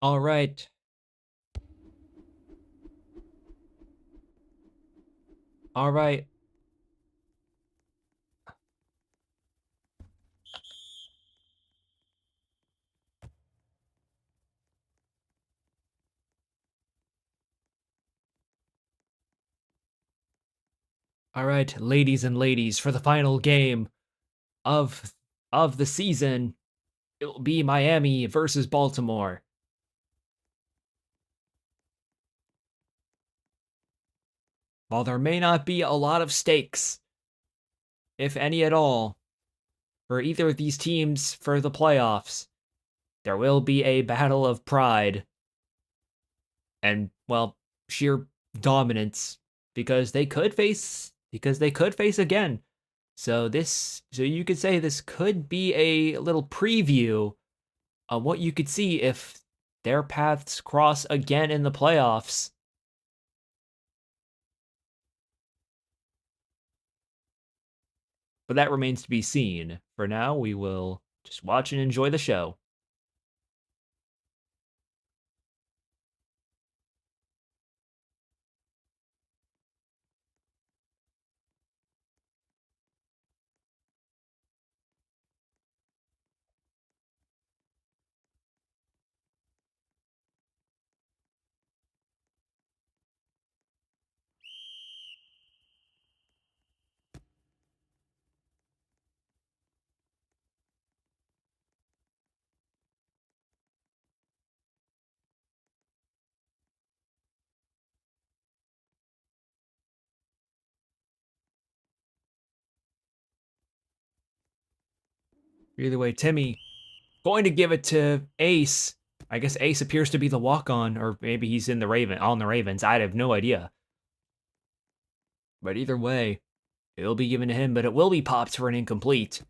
All right. All right. All right, ladies, for the final game of of the season, it will be Miami versus Baltimore. While there may not be a lot of stakes, if any at all, for either of these teams for the playoffs, there will be a battle of pride and, well, sheer dominance because they could face again. So you could say this could be a little preview of what you could see if their paths cross again in the playoffs. But that remains to be seen. For now, we will just watch and enjoy the show. Either way, Timmy going to give it to Ace. I guess Ace appears to be the walk-on, or maybe he's in the Ravens. I have no idea. But either way, it'll be given to him, but it will be popped for an incomplete.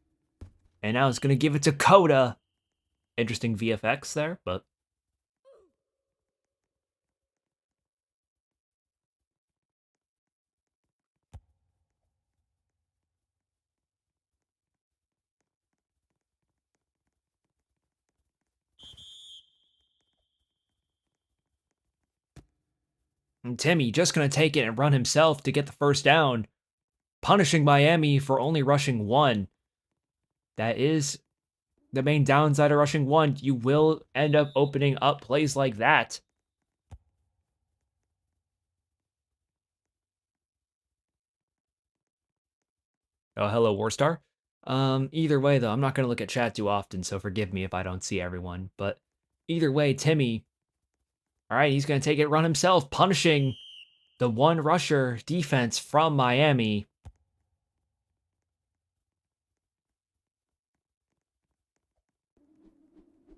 And now it's going to give it to Coda. Interesting VFX there, but and Timmy just going to take it and run himself to get the first down, punishing Miami for only rushing one. That is the main downside of rushing one. You will end up opening up plays like that. Oh, hello, Warstar. Either way, though, I'm not going to look at chat too often, so forgive me if I don't see everyone. But either way, Timmy, all right, he's going to take it, run himself, punishing the one rusher defense from Miami.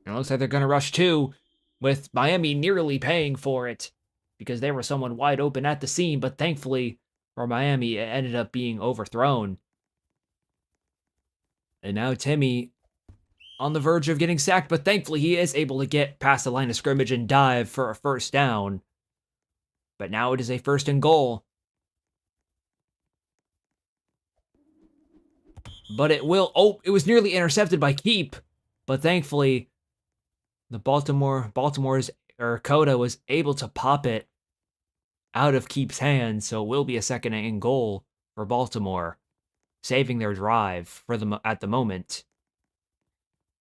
And it looks like they're going to rush two, with Miami nearly paying for it because there was someone wide open at the seam, but thankfully for Miami, it ended up being overthrown. And now Timmy on the verge of getting sacked, but thankfully he is able to get past the line of scrimmage and dive for a first down. But now it is a first and goal. But it was nearly intercepted by Keep, but thankfully the Baltimore's or Coda was able to pop it out of Keep's hands, so it will be a second and goal for Baltimore, saving their drive for them at the moment.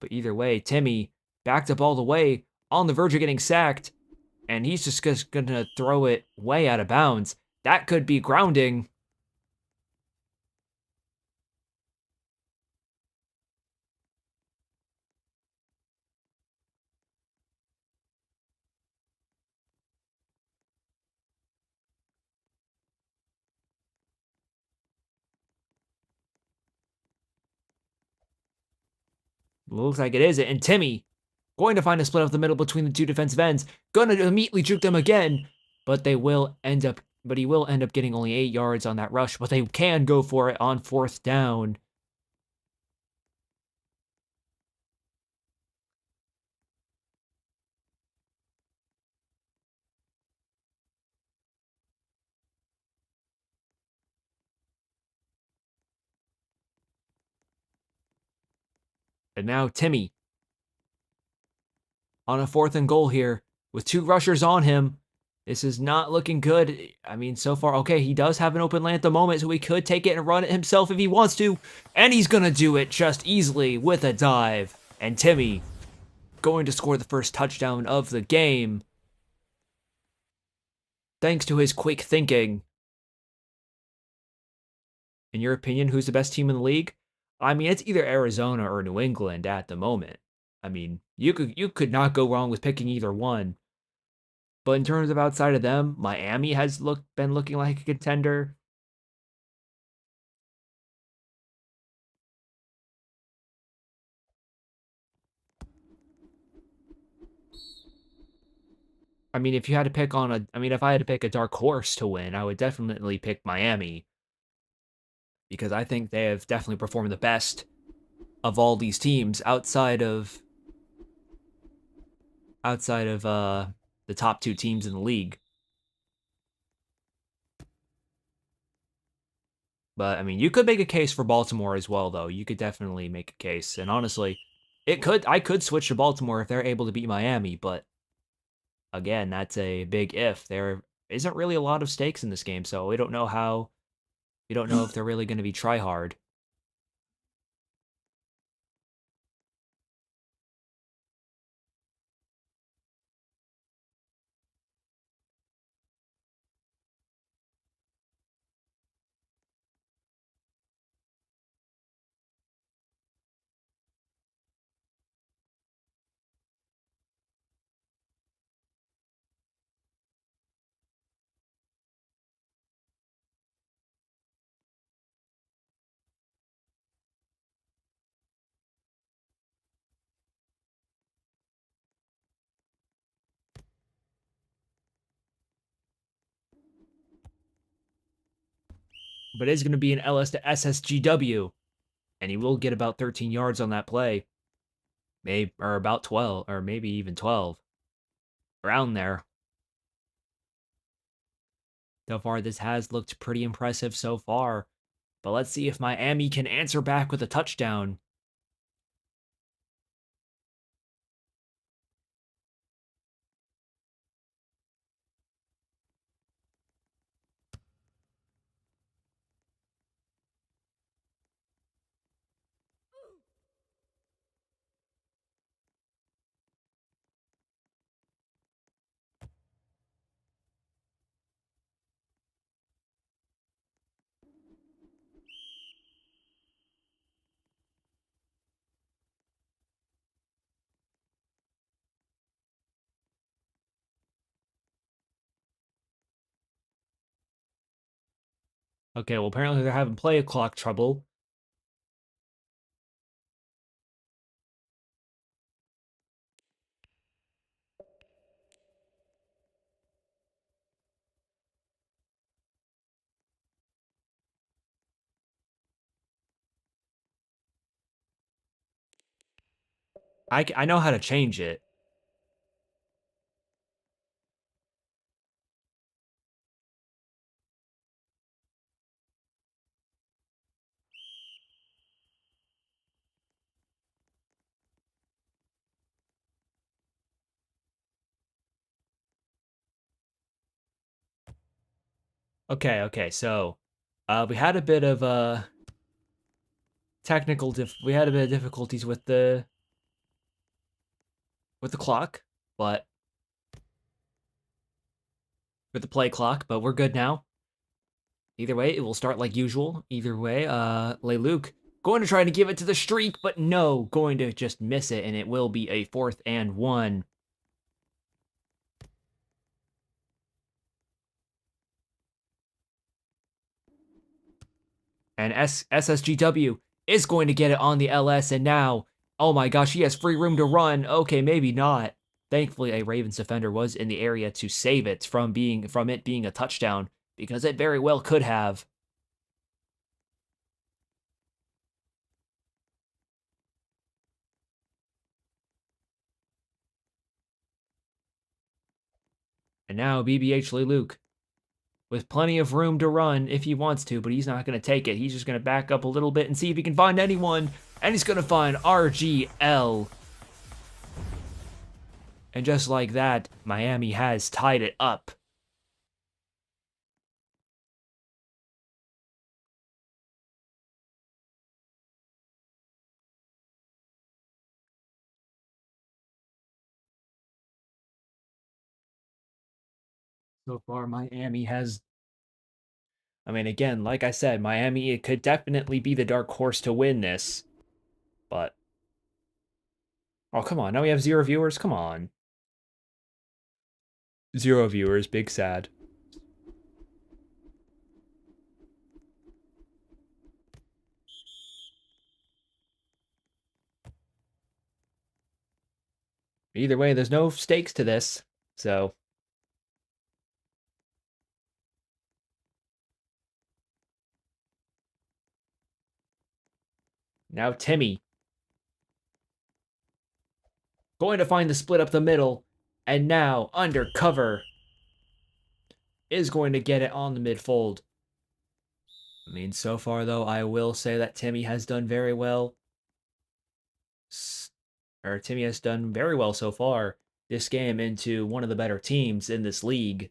But either way, Timmy backed up all the way on the verge of getting sacked, and he's just going to throw it way out of bounds. That could be grounding. Looks like it is. And Timmy going to find a split up the middle between the two defensive ends. Going to immediately juke them again, but he will end up getting only 8 yards on that rush, but they can go for it on fourth down. And now Timmy on a 4th and goal here with 2 rushers on him. This is not looking good. I mean, so far, okay, he does have an open lane at the moment, so he could take it and run it himself if he wants to. And he's going to do it just easily with a dive. And Timmy going to score the first touchdown of the game. Thanks to his quick thinking. In your opinion, who's the best team in the league? I mean, it's either Arizona or New England at the moment. I mean, you could not go wrong with picking either one. But in terms of outside of them, Miami has been looking like a contender. I mean, if you had to pick on if I had to pick a dark horse to win, I would definitely pick Miami because I think they have definitely performed the best of all these teams outside of the top 2 teams in the league. But I mean, you could make a case for Baltimore as well, though. You could definitely make a case, and honestly, I could switch to Baltimore if they're able to beat Miami, but again, that's a big if. There isn't really a lot of stakes in this game, so we don't know if they're really going to be try hard. But it's going to be an LS to SSGW, and he will get about 13 yards on that play, maybe or about 12, or maybe even 12, around there. So far, this has looked pretty impressive so far, but let's see if Miami can answer back with a touchdown. Okay, well, apparently they're having play clock trouble. I know how to change it. Okay, so we had a bit of we had a bit of difficulties with the clock, but with the play clock, but we're good now. Either way, it will start like usual. Either way, Luke going to try to give it to the streak, but no, going to just miss it, and it will be a 4th and 1. And SSGW is going to get it on the LS, and now, oh my gosh, he has free room to run. Okay, maybe not. Thankfully, a Ravens defender was in the area to save it from it being a touchdown, because it very well could have. And now BBH Luke with plenty of room to run if he wants to, but he's not going to take it. He's just going to back up a little bit and see if he can find anyone, and he's going to find RGL. And just like that, Miami has tied it up. So far, Miami has. I mean, again, like I said, Miami, it could definitely be the dark horse to win this. But. Oh, come on. Now we have 0 viewers? Come on. 0 viewers. Big sad. Either way, there's no stakes to this. So. Now Timmy. Going to find the split up the middle. And now, undercover. Is going to get it on the midfold. I mean, so far, though, I will say that Timmy has done very well. Or Timmy has done very well so far this game into one of the better teams in this league.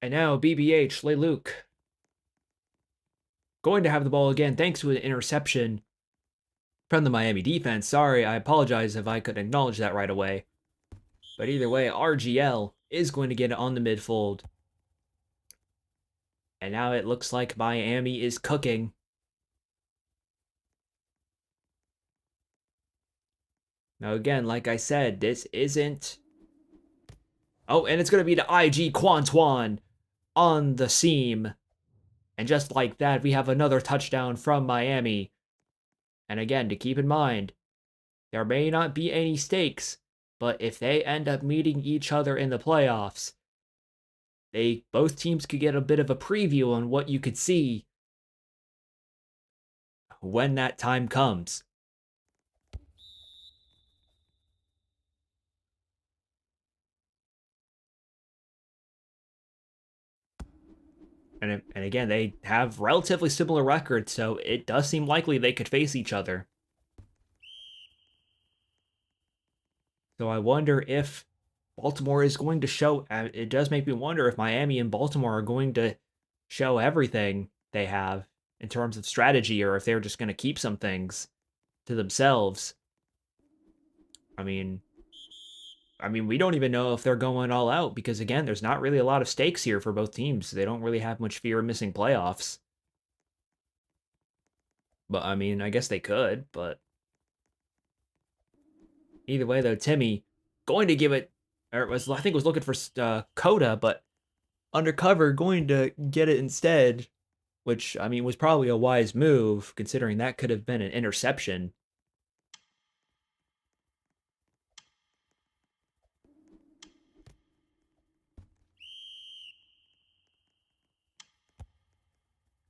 And now BBH, Luke, going to have the ball again thanks to an interception from the Miami defense. Sorry, I apologize if I could acknowledge that right away. But either way, RGL is going to get it on the midfold. And now it looks like Miami is cooking. Now, again, like I said, this isn't. Oh, and it's going to be the IG Quantuan on the seam. And just like that, we have another touchdown from Miami. And again, to keep in mind, there may not be any stakes, but if they end up meeting each other in the playoffs, both teams could get a bit of a preview on what you could see when that time comes. And again, they have relatively similar records, so it does seem likely they could face each other. So I wonder if Baltimore is going to show. It does make me wonder if Miami and Baltimore are going to show everything they have in terms of strategy, or if they're just going to keep some things to themselves. I mean, we don't even know if they're going all out because again, there's not really a lot of stakes here for both teams. They don't really have much fear of missing playoffs. But I mean, I guess they could, but either way though, Timmy going to give it or was I think was looking for Coda, but undercover going to get it instead, which I mean was probably a wise move considering that could have been an interception.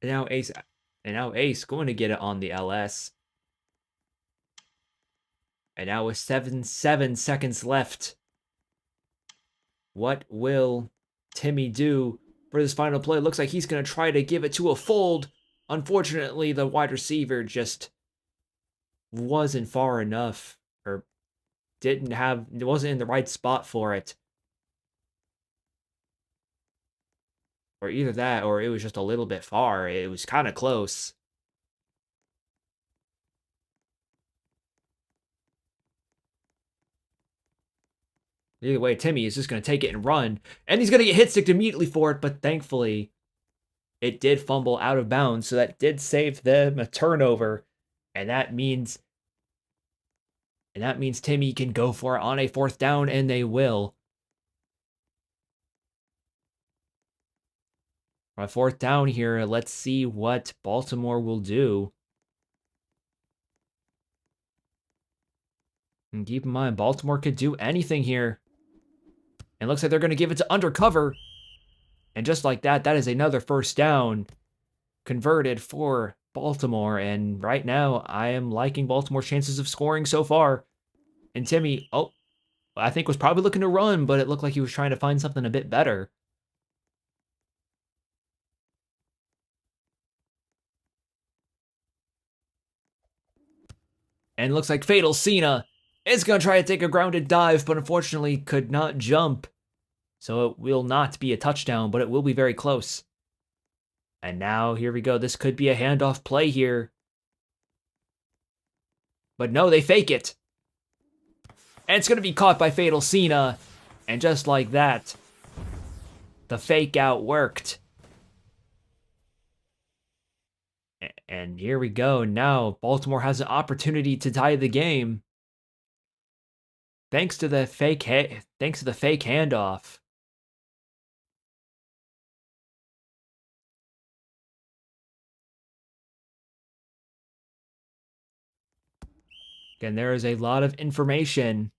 And now Ace going to get it on the LS. And now with 7 seconds left, what will Timmy do for this final play? It looks like he's going to try to give it to a fold. Unfortunately, the wide receiver just wasn't far enough or wasn't in the right spot for it. Or either that or it was just a little bit far. It was kind of close. Either way, Timmy is just going to take it and run. And he's going to get hit sticked immediately for it, but thankfully it did fumble out of bounds, so that did save them a turnover. And that means Timmy can go for it on a 4th down, and they will. On 4th down here, let's see what Baltimore will do. And keep in mind, Baltimore could do anything here. And looks like they're going to give it to undercover. And just like that, that is another 1st down converted for Baltimore. And right now, I am liking Baltimore's chances of scoring so far. And Timmy, I think was probably looking to run, but it looked like he was trying to find something a bit better. And it looks like Fatal Cena is going to try to take a grounded dive, but unfortunately could not jump. So it will not be a touchdown, but it will be very close. And now, here we go. This could be a handoff play here. But no, they fake it. And it's going to be caught by Fatal Cena. And just like that, the fake out worked. And here we go. Now, Baltimore has an opportunity to tie the game. Thanks to the fake handoff. Again, there is a lot of information.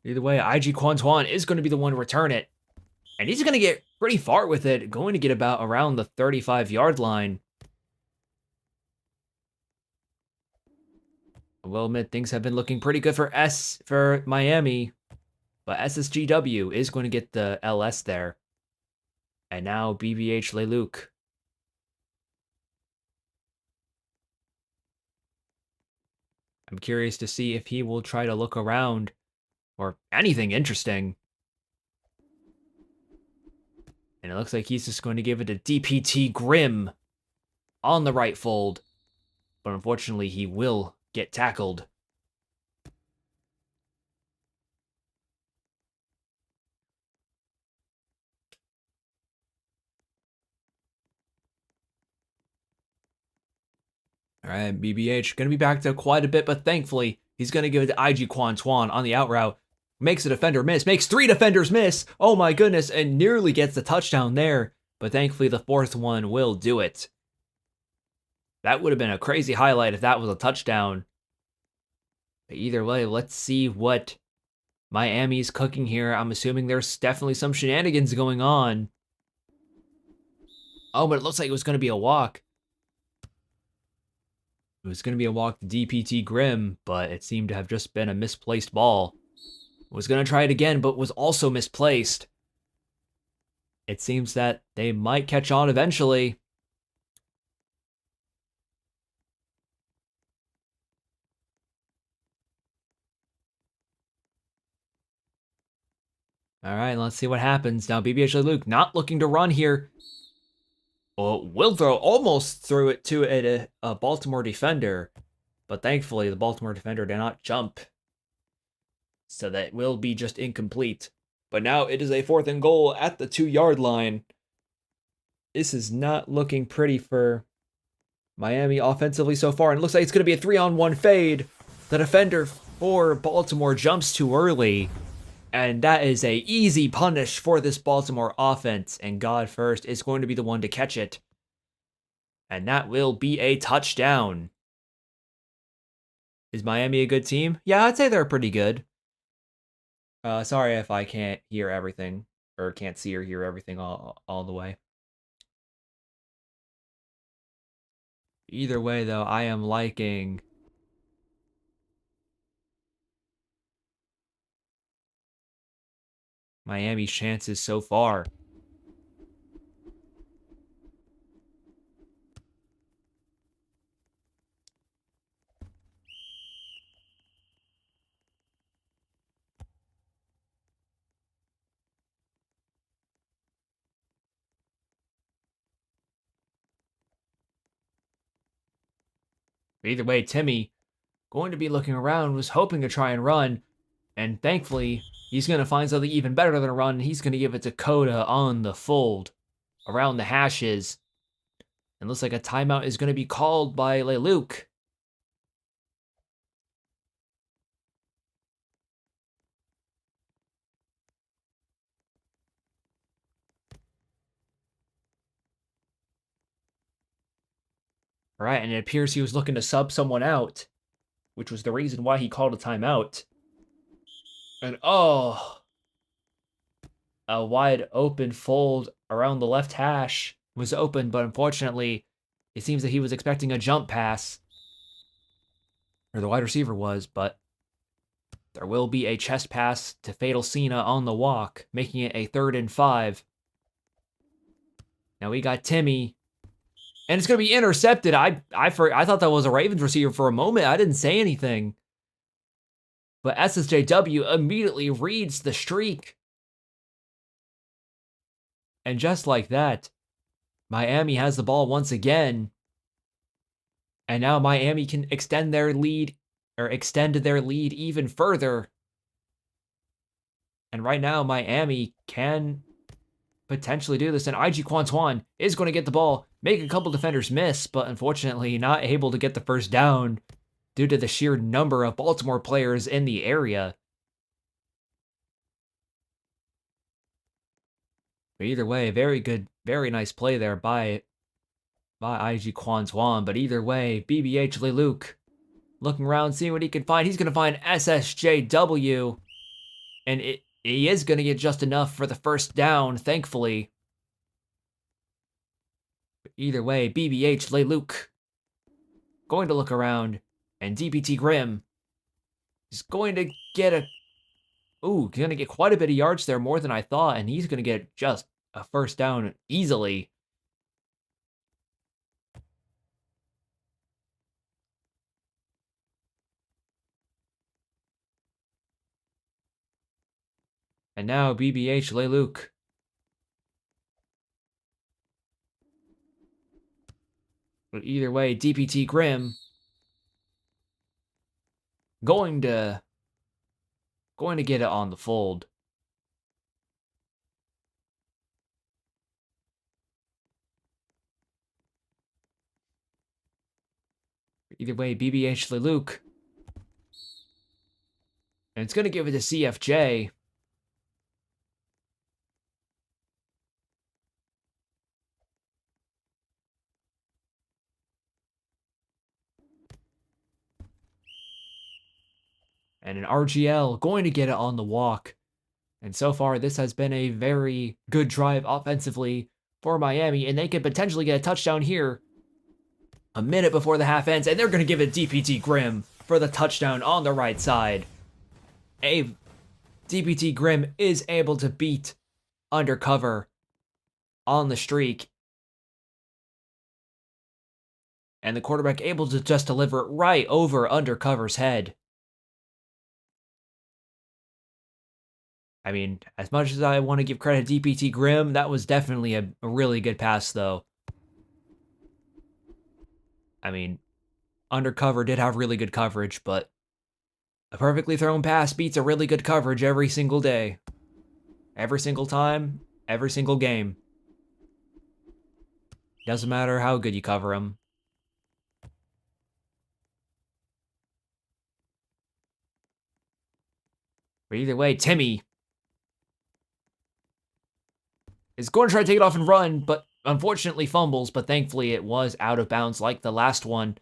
Either way, IG Quantuan is going to be the one to return it. And he's going to get pretty far with it, going to get about around the 35-yard line. I will admit, things have been looking pretty good for Miami. But SSGW is going to get the LS there. And now BBH Leluc. I'm curious to see if he will try to look around or anything interesting. And it looks like he's just going to give it to DPT Grim on the right fold. But unfortunately, he will get tackled. All right, BBH going to be back to quite a bit, but thankfully, he's going to give it to IG Quantuan on the out route. Makes a defender miss, makes 3 defenders miss. Oh my goodness, and nearly gets the touchdown there. But thankfully, the 4th one will do it. That would have been a crazy highlight if that was a touchdown. But either way, let's see what Miami's cooking here. I'm assuming there's definitely some shenanigans going on. Oh, but it looks like it was going to be a walk. It was going to be a walk to DPT Grim, but it seemed to have just been a misplaced ball. Was going to try it again, but was also misplaced. It seems that they might catch on eventually. All right, let's see what happens. Now, BBH Luke not looking to run here. Well, will throw, almost threw it to a Baltimore defender. But thankfully, the Baltimore defender did not jump. So that will be just incomplete. But now it is a 4th and goal at the 2-yard line. This is not looking pretty for Miami offensively so far. And it looks like it's going to be a 3-on-1 fade. The defender for Baltimore jumps too early. And that is a easy punish for this Baltimore offense. And God First is going to be the one to catch it. And that will be a touchdown. Is Miami a good team? Yeah, I'd say they're pretty good. Sorry if I can't hear everything. Or can't see or hear everything all the way. Either way, though, I am liking Miami's chances so far. Either way, Timmy, going to be looking around, was hoping to try and run, and thankfully, he's going to find something even better than a run, and he's going to give it to Coda on the fold. around the hashes. And looks like a timeout is going to be called by Leluc. All right, and it appears he was looking to sub someone out, which was the reason why he called a timeout. And oh, a wide open fold around the left hash was open, but unfortunately, it seems that he was expecting a jump pass, or the wide receiver was, but there will be a chest pass to Fatal Cena on the walk, making it a 3rd and 5. Now we got Timmy, and it's going to be intercepted. I thought that was a Ravens receiver for a moment. I didn't say anything. But SSJW immediately reads the streak. And just like that, Miami has the ball once again. And now Miami can extend their lead even further. And right now, Miami can potentially do this. And IG Quantuan is going to get the ball, make a couple defenders miss, but unfortunately not able to get the first down due to the sheer number of Baltimore players in the area. But either way, very good, very nice play there by IG Quantuan. But either way, BBH Leluc looking around, seeing what he can find. He's going to find SSJW. And he is going to get just enough for the first down, thankfully. But either way, BBH Leluc going to look around. And DPT Grim is going to get going to get quite a bit of yards there, more than I thought. And he's going to get just a first down easily. And now BBH Leluc. But either way, DPT Grim going to get it on the fold. Either way, BBH Leluc. And it's going to give it to CFJ. And an RGL going to get it on the walk. And so far, this has been a very good drive offensively for Miami, and they could potentially get a touchdown here a minute before the half ends, and they're going to give it DPT Grim for the touchdown on the right side. DPT Grim is able to beat Undercover on the streak, and the quarterback able to just deliver it right over Undercover's head. I mean, as much as I want to give credit to DPT Grim, that was definitely a really good pass, though. I mean, Undercover did have really good coverage, but a perfectly thrown pass beats a really good coverage every single day. Every single time, every single game. Doesn't matter how good you cover them. But either way, Timmy is going to try to take it off and run, but unfortunately fumbles, but thankfully it was out of bounds like the last one.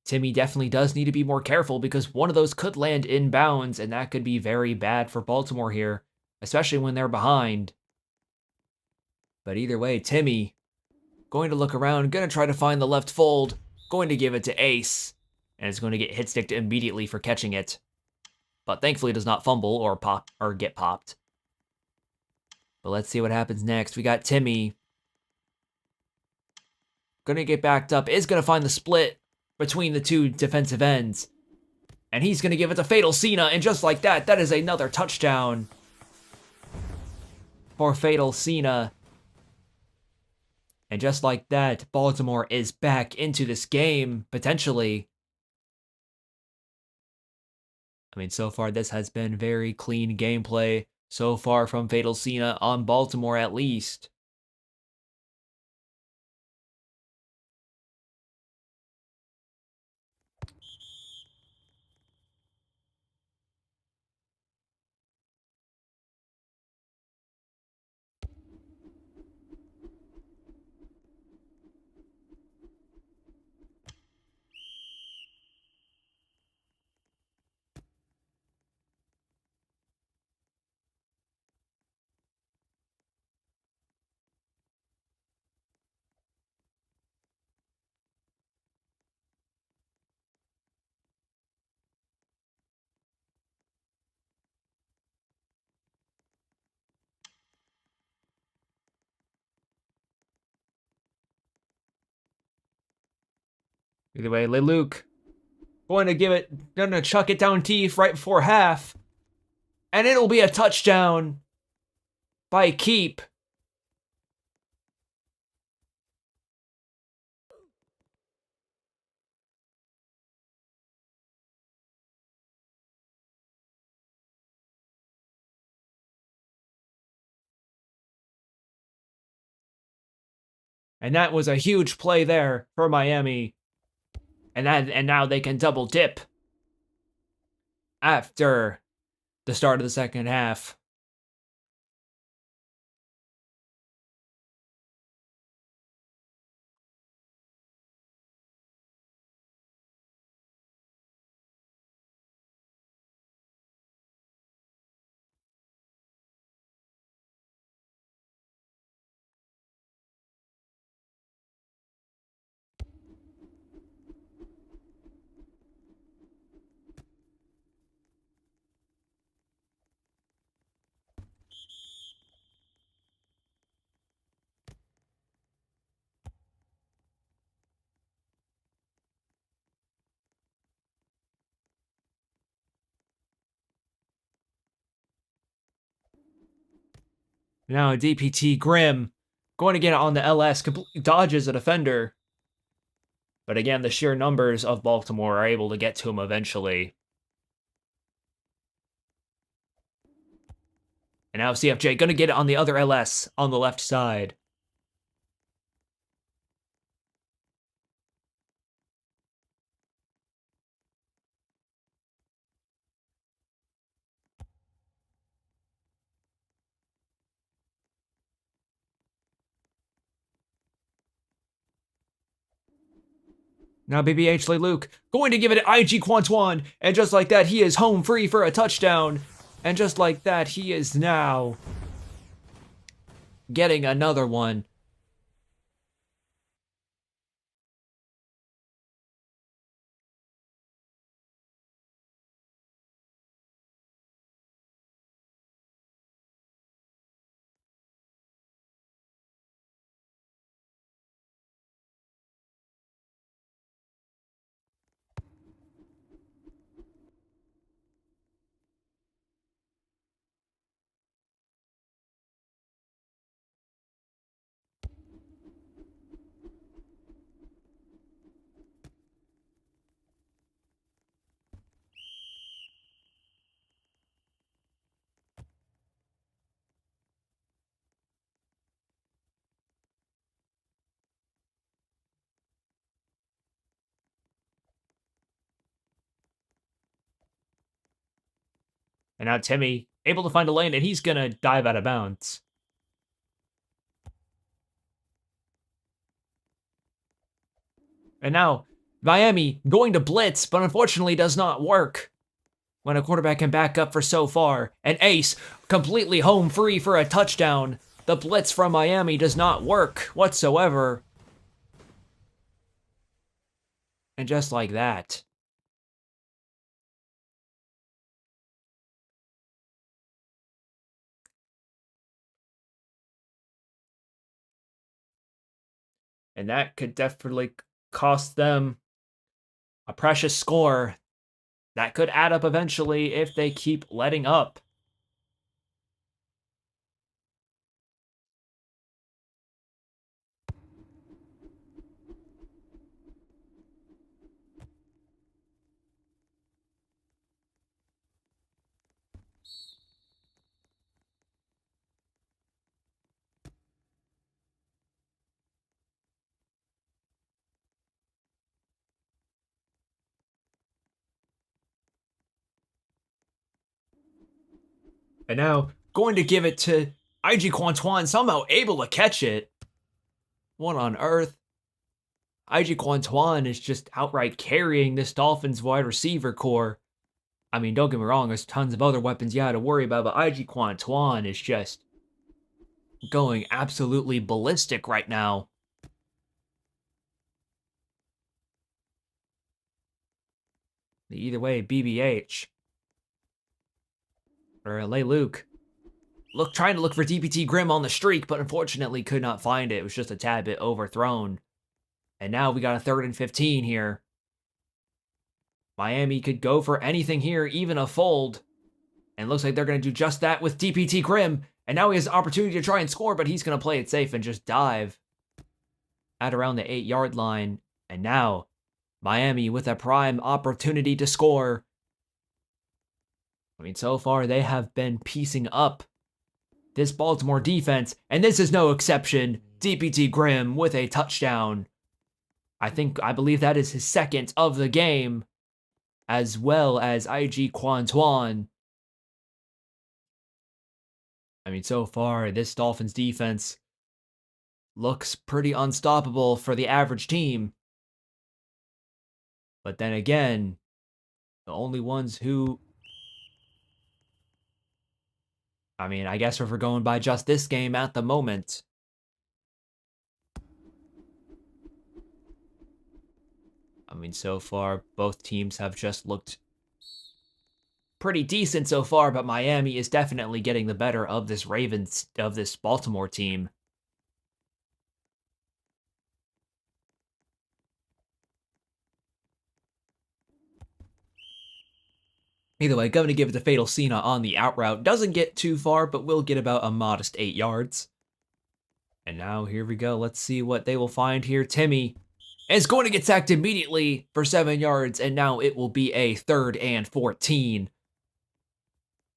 Timmy definitely does need to be more careful because one of those could land in bounds, and that could be very bad for Baltimore here, especially when they're behind. But either way, Timmy going to look around, going to try to find the left fold, going to give it to Ace, and it's going to get hit sticked immediately for catching it. But thankfully does not fumble or get popped. But let's see what happens next. We got Timmy. Gonna get backed up. Is gonna find the split between the two defensive ends. And he's gonna give it to Fatal Cena. And just like that, that is another touchdown for Fatal Cena. And just like that, Baltimore is back into this game, potentially. I mean, so far this has been very clean gameplay so far from Fatal Cena on Baltimore at least. Either way, Luke gonna chuck it down teeth right before half, and it'll be a touchdown by Keep. And that was a huge play there for Miami. And now they can double dip after the start of the second half. Now DPT Grim going to get it on the LS, completely dodges a defender. But again, the sheer numbers of Baltimore are able to get to him eventually. And now CFJ going to get it on the other LS on the left side. Now BBH Luke going to give it to IG Quantuan, and just like that, he is home free for a touchdown. And just like that, he is now getting another one. And now Timmy able to find a lane, and he's going to dive out of bounds. And now Miami going to blitz, but unfortunately does not work when a quarterback can back up for so far. And Ace completely home free for a touchdown. The blitz from Miami does not work whatsoever. And just like that, and that could definitely cost them a precious score that could add up eventually if they keep letting up. And now going to give it to IG Quantuan, somehow able to catch it. What on earth? IG Quantuan is just outright carrying this Dolphins wide receiver core. I mean, don't get me wrong, there's tons of other weapons you had to worry about, but IG Quantuan is just going absolutely ballistic right now. Either way, BBH or Lay Luke trying to look for DPT Grim on the streak, but unfortunately could not find it. It was just a tad bit overthrown. And now we got a 3rd and 15 here. Miami could go for anything here, even a fold. And looks like they're going to do just that with DPT Grimm. And now he has an opportunity to try and score, but he's going to play it safe and just dive at around the 8-yard line. And now Miami with a prime opportunity to score. I mean, so far they have been piecing up this Baltimore defense, and this is no exception. DPT Grimm with a touchdown. I believe that is his 2nd of the game, as well as IG Quantuan. I mean, so far, this Dolphins defense looks pretty unstoppable for the average team. But then again, the only ones who... I mean, I guess if we're going by just this game at the moment. I mean, so far, both teams have just looked pretty decent so far, but Miami is definitely getting the better of this Baltimore team. Either way, going to give it to Fatal Cena on the out route. Doesn't get too far, but will get about a modest 8 yards. And now here we go. Let's see what they will find here. Timmy is going to get sacked immediately for 7 yards, and now it will be a 3rd and 14.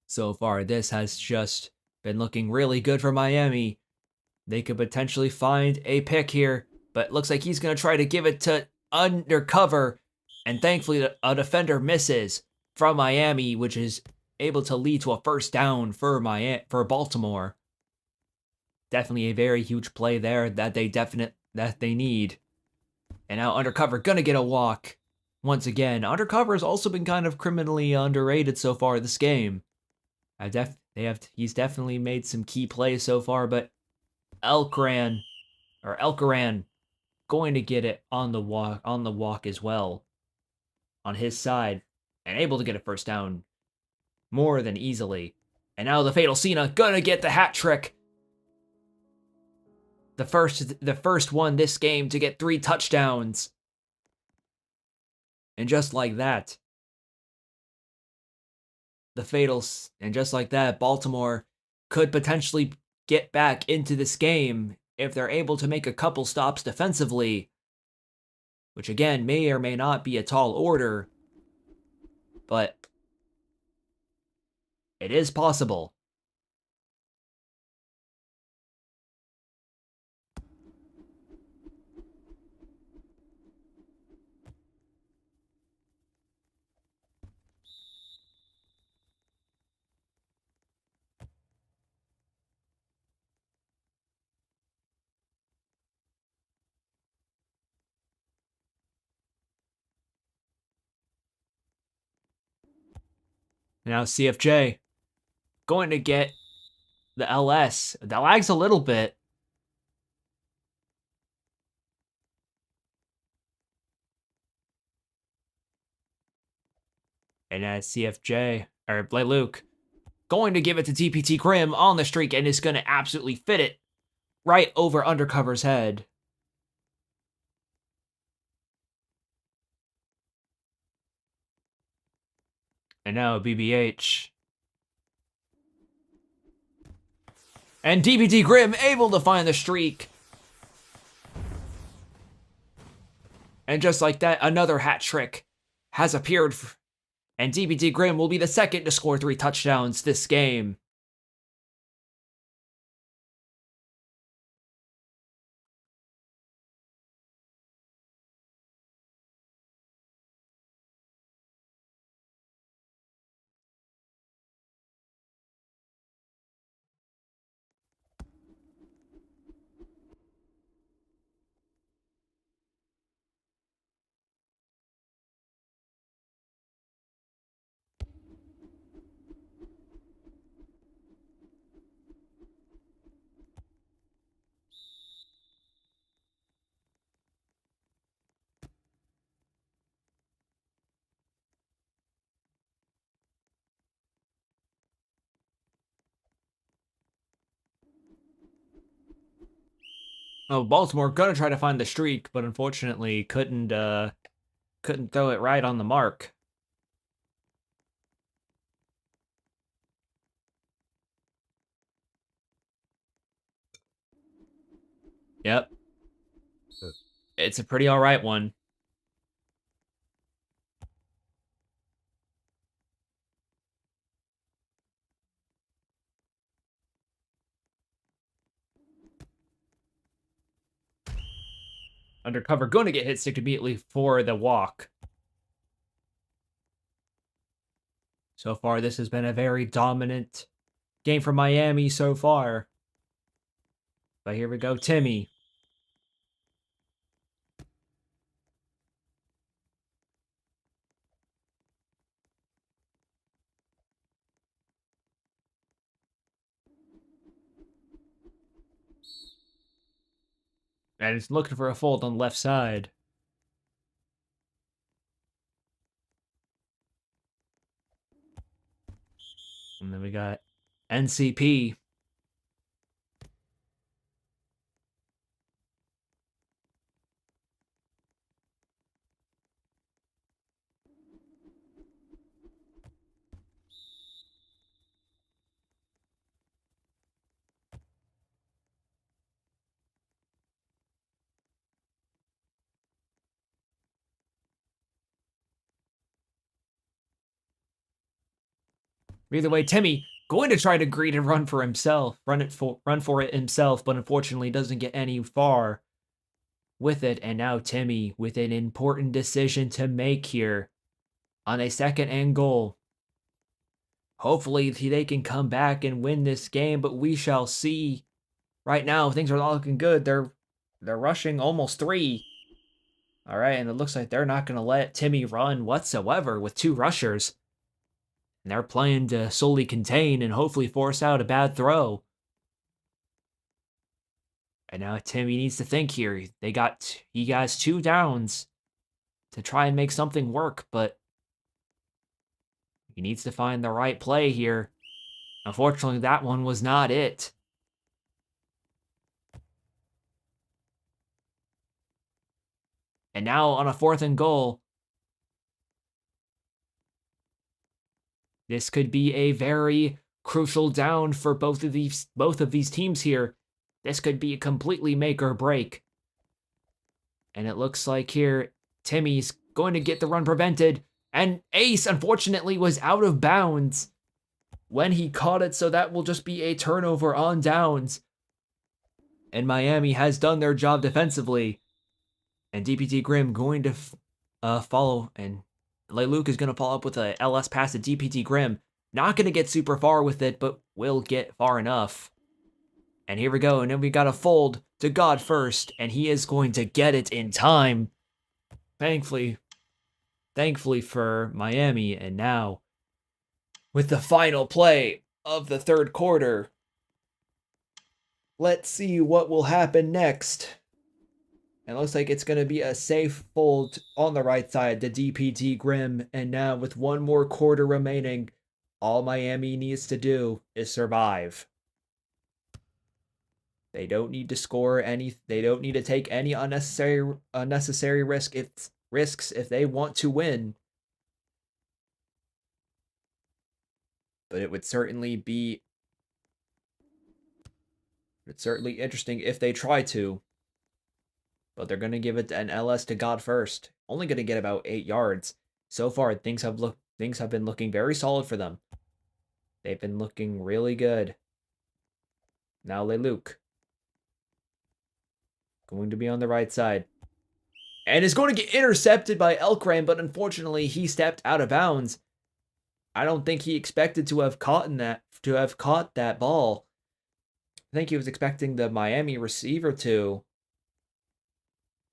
So far, this has just been looking really good for Miami. They could potentially find a pick here, but it looks like he's going to try to give it to undercover, and thankfully a defender misses from Miami, which is able to lead to a 1st down for Baltimore. Definitely a very huge play there that they need. And now undercover gonna get a walk once again. Undercover has also been kind of criminally underrated so far this game. He's definitely made some key plays so far, but Elkaran going to get it on the walk as well on his side, and able to get a 1st down more than easily. And now the Fatal Cena gonna get the hat trick. The first one this game to get 3 touchdowns. And just like that, Baltimore could potentially get back into this game if they're able to make a couple stops defensively, which again may or may not be a tall order, but it is possible. Now CFJ going to get the LS. That lags a little bit. And as Luke going to give it to DPT Grimm on the streak, and is going to absolutely fit it right over Undercover's head. And now BBH. And DPT Grimm able to find the streak. And just like that, another hat trick has appeared. And DPT Grimm will be the 2nd to score 3 touchdowns this game. Oh, Baltimore gonna try to find the streak, but unfortunately couldn't throw it right on the mark. Yep. It's a pretty alright one. Undercover going to get hit stick immediately for the walk. So far, this has been a very dominant game for Miami so far. But here we go, Timmy. And he's looking for a fold on the left side. And then we got NCP. Either way, Timmy going to try to greet and run for himself, run for it himself, but unfortunately doesn't get any far with it. And now Timmy with an important decision to make here on a second and goal. Hopefully they can come back and win this game, but we shall see. Right now, things are not looking good. They're rushing almost 3. All right, and it looks like they're not going to let Timmy run whatsoever with 2 rushers. And they're playing to solely contain and hopefully force out a bad throw. And now Timmy needs to think here. He has 2 downs to try and make something work, but he needs to find the right play here. Unfortunately, that one was not it. And now on a 4th and goal, this could be a very crucial down for both of these teams here. This could be a completely make or break. And it looks like here Timmy's going to get the run prevented, and Ace unfortunately was out of bounds when he caught it, so that will just be a turnover on downs. And Miami has done their job defensively. And DPT Grimm going to follow, and Luke is going to follow up with a LS pass to DPT Grimm. Not going to get super far with it, but will get far enough. And here we go, and then we got a fold to God first, and he is going to get it in time. Thankfully for Miami, and now with the final play of the 3rd quarter, let's see what will happen next. And it looks like it's going to be a safe fold on the right side to DPT Grimm. And now with 1 more quarter remaining, all Miami needs to do is survive. They don't need to score any. They don't need to take any unnecessary risks if they want to win. But it would certainly be interesting if they try to. But they're going to give it an LS to God first. Only going to get about 8 yards. So far, things have been looking very solid for them. They've been looking really good. Now Luke going to be on the right side. And is going to get intercepted by Elkran, but unfortunately he stepped out of bounds. I don't think he expected to have caught that ball. I think he was expecting the Miami receiver to.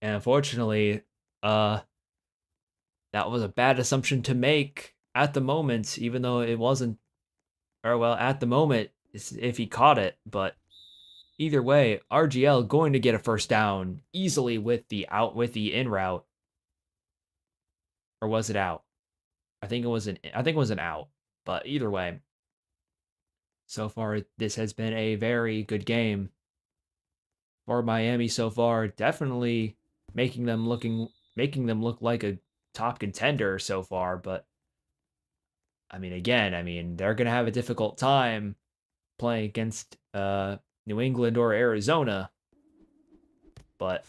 And unfortunately, that was a bad assumption to make at the moment, even though it wasn't, or well, at the moment, if he caught it. But either way, RGL going to get a first down easily with the in route. Or was it out? I think it was an out. But either way, so far this has been a very good game for Miami so far, definitely making them look like a top contender so far, but they're going to have a difficult time playing against New England or Arizona, but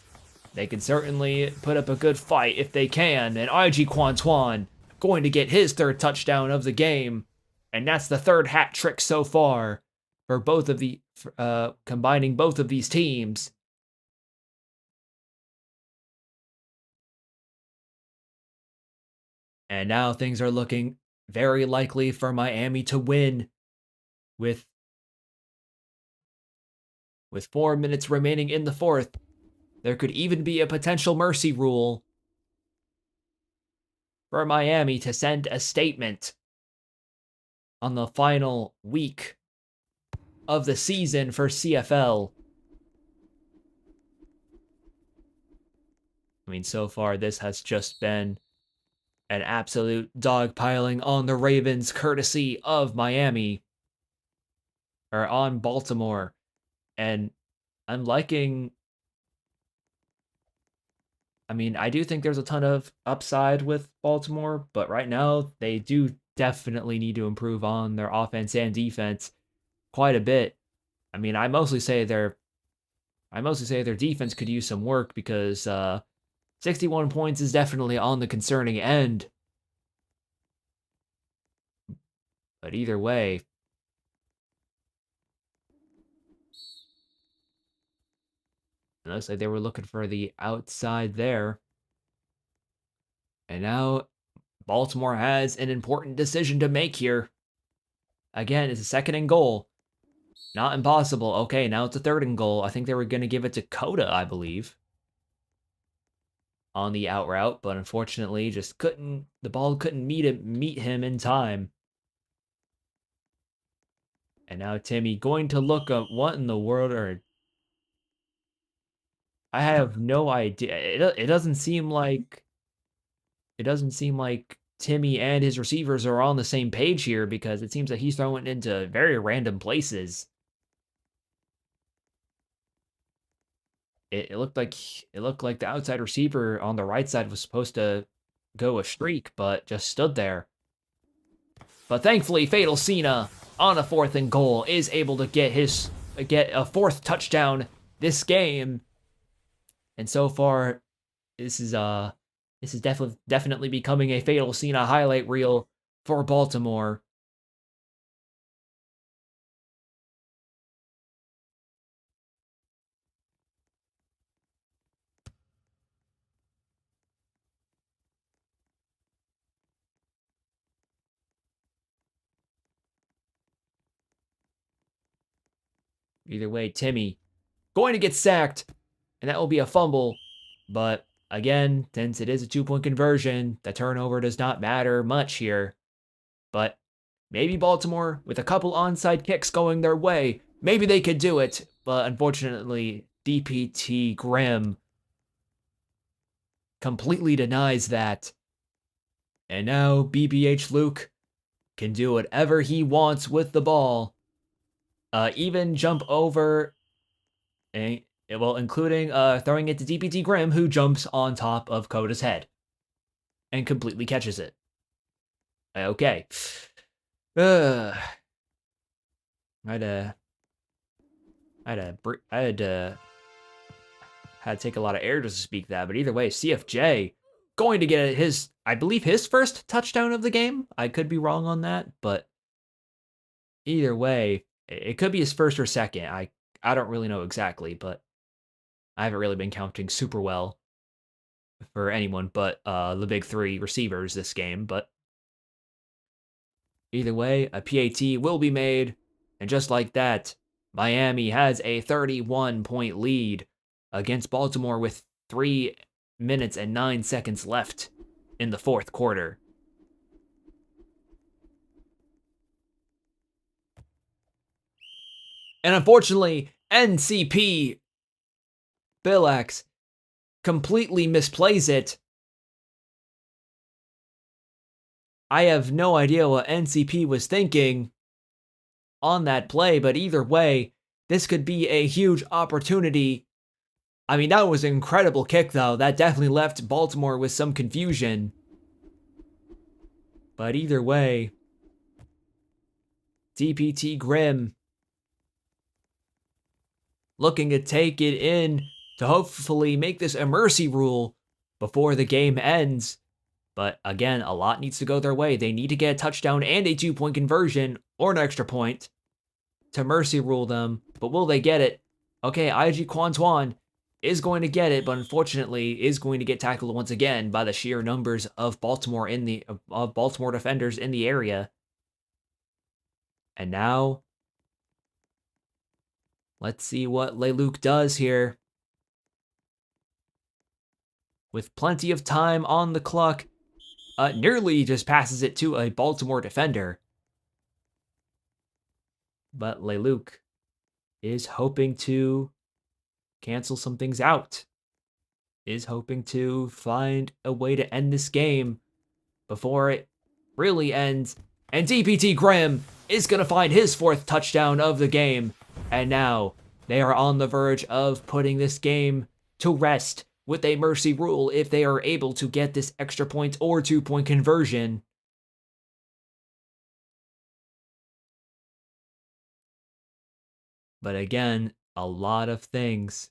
they can certainly put up a good fight if they can. And IG Quantuan going to get his third touchdown of the game, and that's the third hat trick so far for both of the combining both of these teams. And now things are looking very likely for Miami to win with 4 minutes remaining in the fourth. There could even be a potential mercy rule for Miami to send a statement on the final week of the season for CFL. I mean, so far this has just been an absolute dogpiling on the Ravens, courtesy of Miami, or on Baltimore. And I'm liking, I do think there's a ton of upside with Baltimore, but right now they do definitely need to improve on their offense and defense quite a bit. I mostly say their defense could use some work because 61 points is definitely on the concerning end. But either way, it looks like they were looking for the outside there. And now Baltimore has an important decision to make here. Again, it's a second and goal. Not impossible. Okay, now it's a third and goal. I think they were going to give it to Coda, I believe, on the out route, but unfortunately the ball couldn't meet him in time. And now Timmy going to look up what in the world I have no idea. It doesn't seem like Timmy and his receivers are on the same page here, because it seems that he's throwing into very random places. It looked like the outside receiver on the right side was supposed to go a streak, but just stood there. But thankfully, Fatal Cena on a fourth and goal is able to get a fourth touchdown this game. And so far, this is definitely becoming a Fatal Cena highlight reel for Baltimore. Either way, Timmy going to get sacked, and that will be a fumble. But again, since it is a 2-point conversion, the turnover does not matter much here. But maybe Baltimore, with a couple onside kicks going their way, maybe they could do it. But unfortunately, DPT Grimm completely denies that. And now BBH Luke can do whatever he wants with the ball. Even jump over, including throwing it to DPT Grimm, who jumps on top of Coda's head and completely catches it. Okay. I had to take a lot of air just to speak that, but either way, CFJ going to get I believe his first touchdown of the game. I could be wrong on that, but either way, it could be his first or second. I don't really know exactly, but I haven't really been counting super well for anyone but the big three receivers this game. But either way, a PAT will be made, and just like that, Miami has a 31-point lead against Baltimore with 3 minutes and 9 seconds left in the fourth quarter. And unfortunately, NCP Billax completely misplays it. I have no idea what NCP was thinking on that play, but either way, this could be a huge opportunity I mean, that was an incredible kick, though. That definitely left Baltimore with some confusion. But either way, DPT Grimm looking to take it in to hopefully make this a mercy rule before the game ends. But again, a lot needs to go their way. They need to get a touchdown and a 2-point conversion or an extra point to mercy rule them. But will they get it? Okay, IG Quantuan is going to get it, but unfortunately is going to get tackled once again by the sheer numbers of Baltimore defenders in the area. And now, let's see what Leluc does here. With plenty of time on the clock, nearly just passes it to a Baltimore defender. But Leluc is hoping to cancel some things out. Is hoping to find a way to end this game before it really ends. And DPT Graham is going to find his 4th touchdown of the game. And now they are on the verge of putting this game to rest with a mercy rule if they are able to get this extra point or 2-point conversion. But again, a lot of things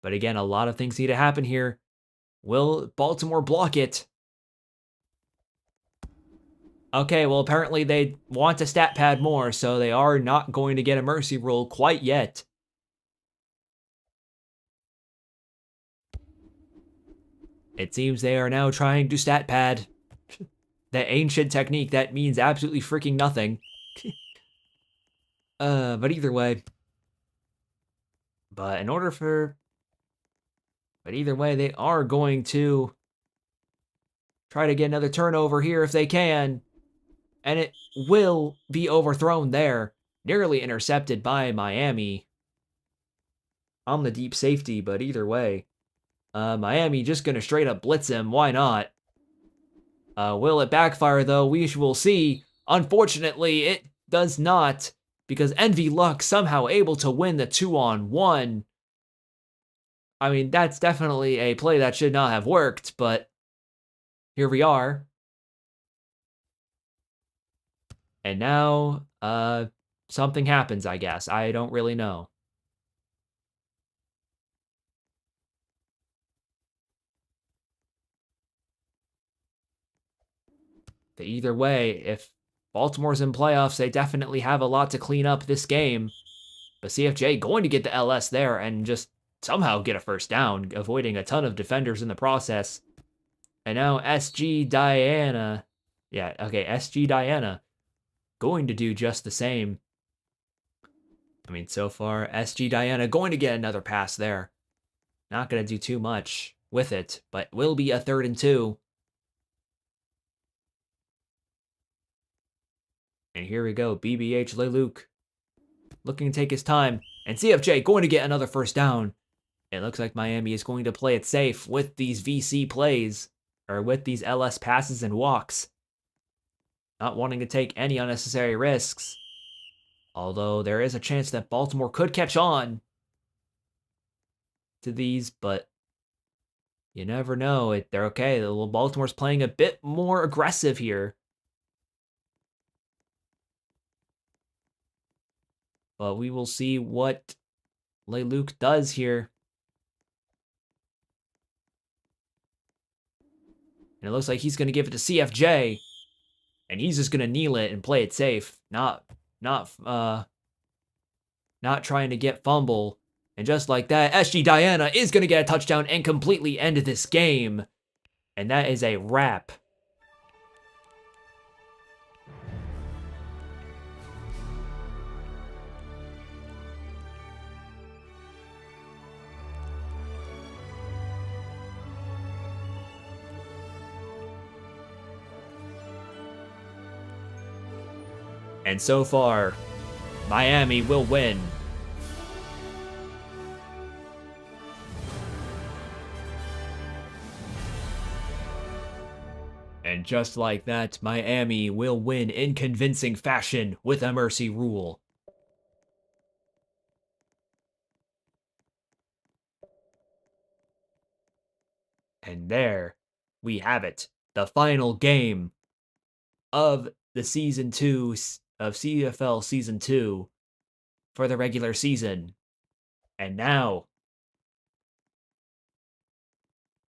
need to happen here. Will Baltimore block it? Okay, well, apparently they want to stat pad more, so they are not going to get a mercy rule quite yet. It seems they are now trying to stat pad. The ancient technique that means absolutely freaking nothing. But either way. But either way, they are going to try to get another turnover here if they can. And it will be overthrown there. Nearly intercepted by Miami on the deep safety, but either way. Miami just going to straight up blitz him. Why not? Will it backfire, though? We will see. Unfortunately, it does not, because Envy Luck somehow able to win the 2-on-1. I mean, that's definitely a play that should not have worked, but here we are. And now, something happens, I guess. I don't really know. But either way, if Baltimore's in playoffs, they definitely have a lot to clean up this game. But CFJ going to get the LS there and just somehow get a first down, avoiding a ton of defenders in the process. And now SG Diana. Yeah, okay, SG Diana going to do just the same. I mean, so far, SG Diana going to get another pass there. Not going to do too much with it, but will be a 3rd and 2. And here we go, BBH Leluc looking to take his time. And CFJ going to get another first down. It looks like Miami is going to play it safe with these VC plays, or with these LS passes and walks. Not wanting to take any unnecessary risks. Although there is a chance that Baltimore could catch on to these, but you never know. They're okay. Baltimore's playing a bit more aggressive here. But we will see what Leluc does here. And it looks like he's going to give it to CFJ. And he's just going to kneel it and play it safe. Not trying to get fumble. And just like that, SG Diana is going to get a touchdown and completely end this game. And that is a wrap. And so far, Miami will win. And just like that, Miami will win in convincing fashion with a mercy rule. And there we have it. The final game of the season 2 of CFL season 2 for the regular season. And now,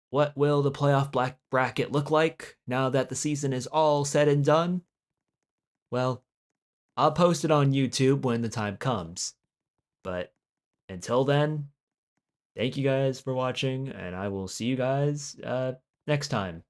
what will the playoff black bracket look like now that the season is all said and done? Well, I'll post it on YouTube when the time comes. But until then, thank you guys for watching, and I will see you guys next time.